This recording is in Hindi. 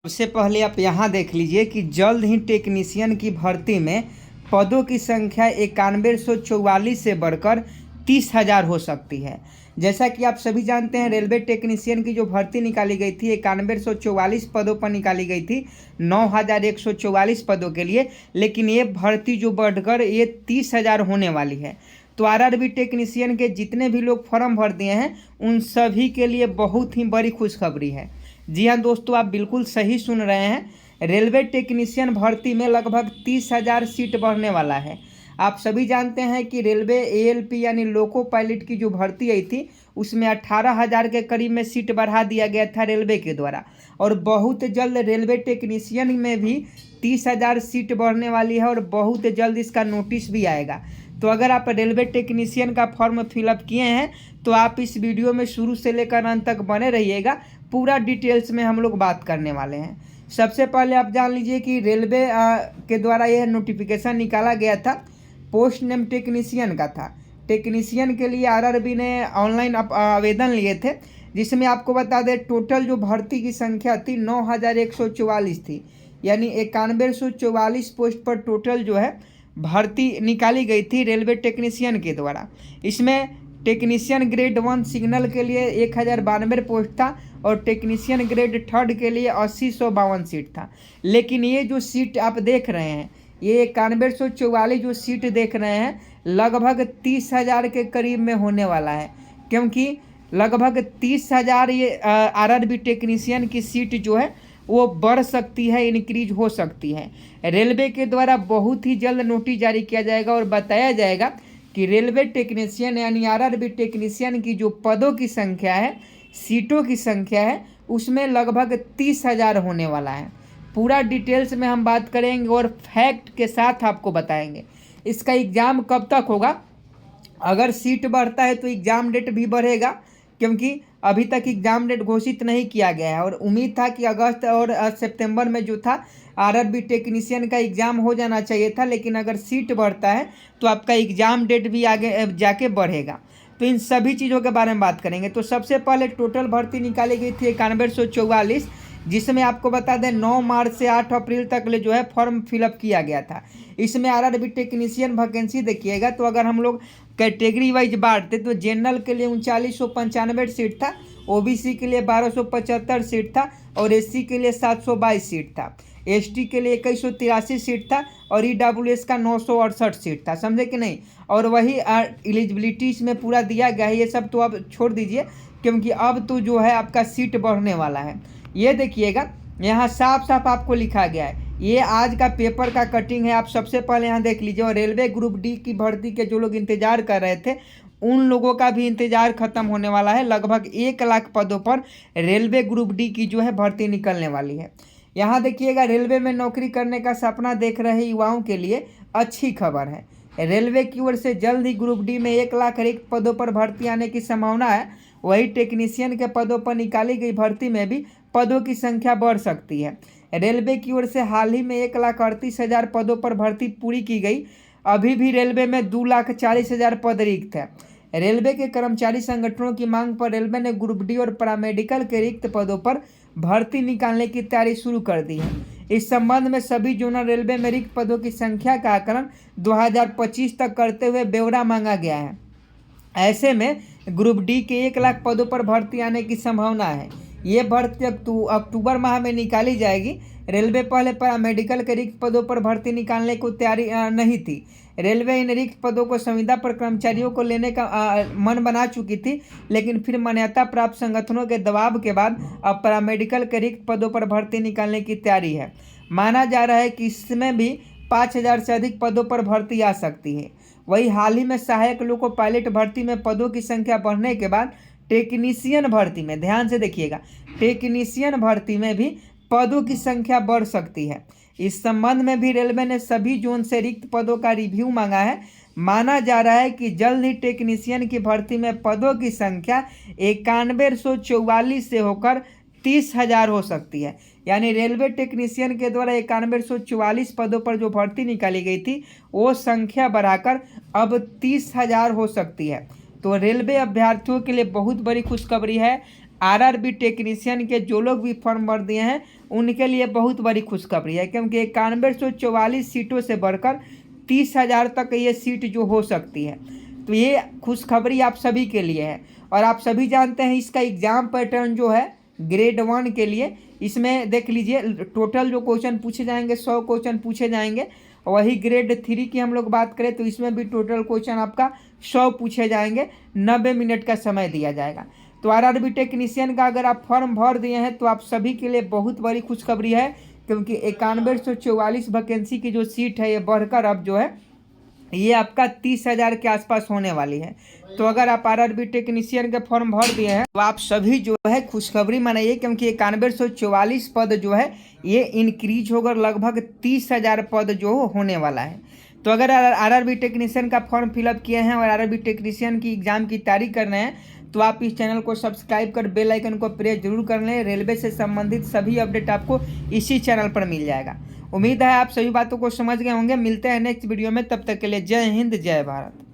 सबसे पहले आप यहाँ देख लीजिए कि जल्द ही टेक्नीशियन की भर्ती में पदों की संख्या 9144 से बढ़कर 30,000 हो सकती है। जैसा कि आप सभी जानते हैं, रेलवे टेक्नीशियन की जो भर्ती निकाली गई थी 9144 पदों पर निकाली गई थी, 9144 पदों के लिए। लेकिन ये भर्ती जो बढ़कर ये 30,000 होने वाली है। तो आरआरबी टेक्नीशियन के जितने भी लोग फॉर्म भर दिए हैं उन सभी के लिए बहुत ही बड़ी खुशखबरी है। जी हाँ दोस्तों, आप बिल्कुल सही सुन रहे हैं। रेलवे टेक्नीशियन भर्ती में लगभग 30,000 सीट बढ़ने वाला है। आप सभी जानते हैं कि रेलवे एएलपी यानी लोको पायलट की जो भर्ती आई थी उसमें 18,000 के करीब में सीट बढ़ा दिया गया था रेलवे के द्वारा। और बहुत जल्द रेलवे टेक्नीशियन में भी 30,000 सीट बढ़ने वाली है और बहुत जल्द इसका नोटिस भी आएगा। तो अगर आप रेलवे टेक्नीशियन का फॉर्म फिलअप किए हैं तो आप इस वीडियो में शुरू से लेकर अंत तक बने रहिएगा। पूरा डिटेल्स में हम लोग बात करने वाले हैं। सबसे पहले आप जान लीजिए कि रेलवे के द्वारा यह नोटिफिकेशन निकाला गया था, पोस्ट नेम टेक्नीशियन का था। टेक्नीशियन के लिए आरआरबी ने ऑनलाइन आवेदन लिए थे, जिसमें आपको बता दें टोटल जो भर्ती की संख्या थी 9144 थी। यानी 9144 पोस्ट पर टोटल जो है भर्ती निकाली गई थी रेलवे टेक्नीशियन के द्वारा। इसमें टेक्नीशियन ग्रेड 1 सिग्नल के लिए 1092 पोस्ट था और टेक्नीशियन ग्रेड 3 के लिए 80,152 सीट था। लेकिन ये जो सीट आप देख रहे हैं, ये 9144 जो सीट देख रहे हैं लगभग 30,000 के करीब में होने वाला है, क्योंकि लगभग 30,000 ये आरआरबी टेक्नीशियन की सीट जो है वो बढ़ सकती है, इंक्रीज हो सकती है। रेलवे के द्वारा बहुत ही जल्द नोटिस जारी किया जाएगा और बताया जाएगा कि रेलवे टेक्नीशियन यानी आरआरबी टेक्नीशियन की जो पदों की संख्या है, सीटों की संख्या है, उसमें लगभग 30,000 होने वाला है। पूरा डिटेल्स में हम बात करेंगे और फैक्ट के साथ आपको बताएंगे। इसका एग्ज़ाम कब तक होगा? अगर सीट बढ़ता है तो एग्ज़ाम डेट भी बढ़ेगा, क्योंकि अभी तक एग्ज़ाम डेट घोषित नहीं किया गया है। और उम्मीद था कि अगस्त और सितंबर में जो था आरआरबी टेक्नीशियन का एग्ज़ाम हो जाना चाहिए था, लेकिन अगर सीट बढ़ता है तो आपका एग्ज़ाम डेट भी आगे जाके बढ़ेगा। तो इन सभी चीज़ों के बारे में बात करेंगे। तो सबसे पहले टोटल भर्ती निकाली गई थी 9144, जिसमें आपको बता दें 9 मार्च से 8 अप्रैल तक ले जो है फॉर्म फिलअप किया गया था। इसमें आरआरबी टेक्नीशियन वैकेंसी देखिएगा तो अगर हम लोग कैटेगरी वाइज बांटते तो जनरल के लिए 3995 सीट था, ओबीसी के लिए 1275 सीट था और एससी के लिए 722 सीट था, एसटी के लिए 2183 सीट था और ईडब्ल्यूएस का 968 सीट था। समझे कि नहीं? और वही एलिजिबिलिटी इसमें पूरा दिया गया है। ये सब तो अब छोड़ दीजिए, क्योंकि अब तो जो है आपका सीट बढ़ने वाला है। ये देखिएगा यहाँ साफ साफ आपको लिखा गया है। ये आज का पेपर का कटिंग है, आप सबसे पहले यहाँ देख लीजिए। और रेलवे ग्रुप डी की भर्ती के जो लोग इंतजार कर रहे थे उन लोगों का भी इंतजार खत्म होने वाला है। लगभग 1 लाख पदों पर रेलवे ग्रुप डी की जो है भर्ती निकलने वाली है। यहाँ देखिएगा, रेलवे में नौकरी करने का सपना देख रहे युवाओं के लिए अच्छी खबर है। रेलवे की ओर से जल्द ही ग्रुप डी में 1 लाख रिक्त पदों पर भर्ती आने की संभावना है। वही टेक्नीशियन के पदों पर निकाली गई भर्ती में भी पदों की संख्या बढ़ सकती है। रेलवे की ओर से हाल ही में 1,38,000 पदों पर भर्ती पूरी की गई। अभी भी रेलवे में 2,40,000 पद रिक्त है। रेलवे के कर्मचारी संगठनों की मांग पर रेलवे ने ग्रुप डी और पैरामेडिकल के रिक्त पदों पर भर्ती निकालने की तैयारी शुरू कर दी है। इस संबंध में सभी जोनल रेलवे में रिक्त पदों की संख्या का आकलन 2025 तक करते हुए ब्यौरा मांगा गया है। ऐसे में ग्रुप डी के 1 लाख पदों पर भर्ती आने की संभावना है। ये भर्ती अक्टूबर माह में निकाली जाएगी। रेलवे पहले पैरामेडिकल के रिक्त पदों पर भर्ती निकालने को तैयारी नहीं थी। रेलवे इन रिक्त पदों को संविदा पर कर्मचारियों को लेने का मन बना चुकी थी, लेकिन फिर मान्यता प्राप्त संगठनों के दबाव के बाद अब पैरामेडिकल के रिक्त पदों पर भर्ती निकालने की तैयारी है। माना जा रहा है कि इसमें भी 5,000 से अधिक पदों पर भर्ती आ सकती है। वही हाल ही में सहायक लोको पायलट भर्ती में पदों की संख्या बढ़ने के बाद टेक्नीशियन भर्ती में, ध्यान से देखिएगा, टेक्नीशियन भर्ती में भी पदों की संख्या बढ़ सकती है। इस संबंध में भी रेलवे ने सभी जोन से रिक्त पदों का रिव्यू मांगा है। माना जा रहा है कि जल्द ही टेक्नीशियन की भर्ती में पदों की संख्या 9144 से होकर 30,000 हो सकती है। यानी रेलवे टेक्नीशियन के द्वारा 9144 पदों पर जो भर्ती निकाली गई थी वो संख्या बढ़ाकर अब 30,000 हो सकती है। तो रेलवे अभ्यर्थियों के लिए बहुत बड़ी खुशखबरी है। आरआरबी टेक्नीशियन के जो लोग भी फॉर्म भर दिए हैं उनके लिए बहुत बड़ी खुशखबरी है, क्योंकि 9144 सीटों से बढ़कर 30,000 तक ये सीट जो हो सकती है। तो ये खुशखबरी आप सभी के लिए है। और आप सभी जानते हैं इसका एग्ज़ाम पैटर्न जो है ग्रेड 1 के लिए, इसमें देख लीजिए टोटल जो क्वेश्चन पूछे जाएंगे 100 क्वेश्चन पूछे जाएंगे। वही ग्रेड 3 की हम लोग बात करें तो इसमें भी टोटल क्वेश्चन आपका 100 पूछे जाएंगे, 90 मिनट का समय दिया जाएगा। तो आरआरबी टेक्नीशियन का अगर आप फॉर्म भर दिए हैं तो आप सभी के लिए बहुत बड़ी खुशखबरी है, क्योंकि 9144 वैकेंसी की जो सीट है ये बढ़कर अब जो है ये आपका 30,000 के आसपास होने वाली है। तो अगर आप आरआरबी टेक्नीशियन के फॉर्म भर दिए हैं तो आप सभी जो है खुशखबरी मनाइए, क्योंकि 9144 पद जो है ये इंक्रीज होकर लगभग 30,000 पद जो होने वाला है। तो अगर आरआरबी टेक्नीशियन का फॉर्म फिलअप किए हैं और आरआरबी टेक्नीशियन की एग्ज़ाम की तैयारी कर रहे हैं तो आप इस चैनल को सब्सक्राइब कर बेल आइकन को प्रेस जरूर कर लें। रेलवे से संबंधित सभी अपडेट आपको इसी चैनल पर मिल जाएगा। उम्मीद है आप सभी बातों को समझ गए होंगे। मिलते हैं नेक्स्ट वीडियो में, तब तक के लिए जय हिंद जय भारत।